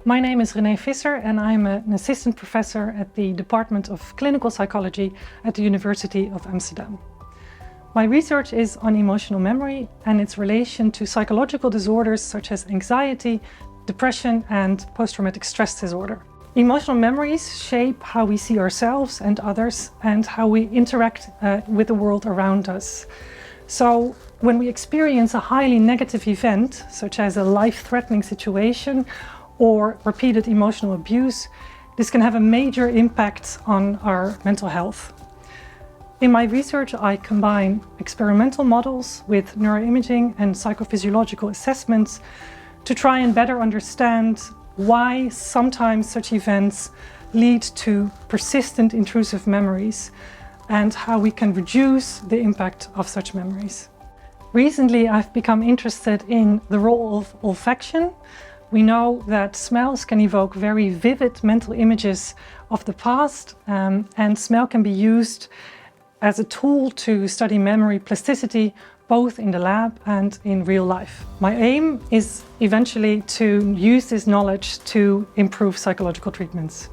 My name is Renée Visser and I'm an assistant professor at the Department of Clinical Psychology at the University of Amsterdam. My research is on emotional memory and its relation to psychological disorders such as anxiety, depression and post-traumatic stress disorder. Emotional memories shape how we see ourselves and others and how we interact with the world around us. So when we experience a highly negative event, such as a life-threatening situation or repeated emotional abuse, this can have a major impact on our mental health. In my research, I combine experimental models with neuroimaging and psychophysiological assessments to try and better understand why sometimes such events lead to persistent intrusive memories and how we can reduce the impact of such memories. Recently, I've become interested in the role of olfaction. We know that smells can evoke very vivid mental images of the past, and smell can be used as a tool to study memory plasticity, both in the lab and in real life. My aim is eventually to use this knowledge to improve psychological treatments.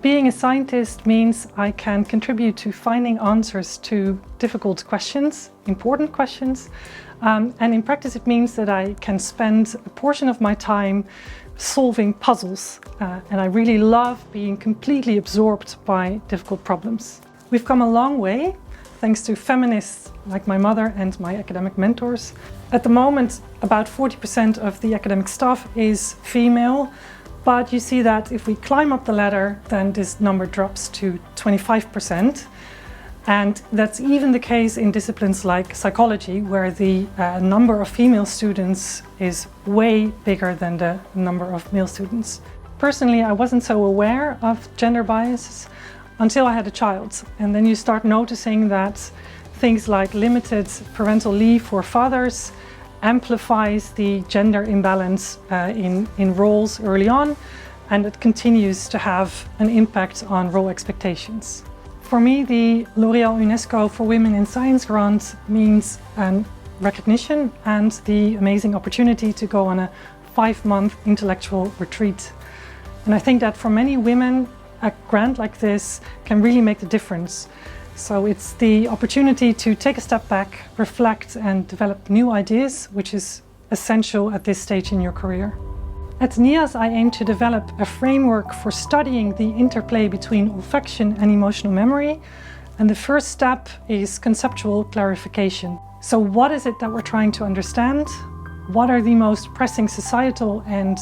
Being a scientist means I can contribute to finding answers to difficult questions, important questions, and in practice it means that I can spend a portion of my time solving puzzles, and I really love being completely absorbed by difficult problems. We've come a long way thanks to feminists like my mother and my academic mentors. At the moment, about 40% of the academic staff is female, but you see that if we climb up the ladder, then this number drops to 25%. And that's even the case in disciplines like psychology, where the number of female students is way bigger than the number of male students. Personally, I wasn't so aware of gender biases until I had a child. And then you start noticing that things like limited parental leave for fathers amplifies the gender imbalance in roles early on, and it continues to have an impact on role expectations. For me, the L'Oréal UNESCO for Women in Science grant means recognition and the amazing opportunity to go on a 5-month intellectual retreat. And I think that for many women, a grant like this can really make the difference. So it's the opportunity to take a step back, reflect and develop new ideas, which is essential at this stage in your career. At NIAS, I aim to develop a framework for studying the interplay between olfaction and emotional memory. And the first step is conceptual clarification. So what is it that we're trying to understand? What are the most pressing societal and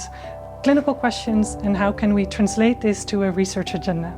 clinical questions, and how can we translate this to a research agenda?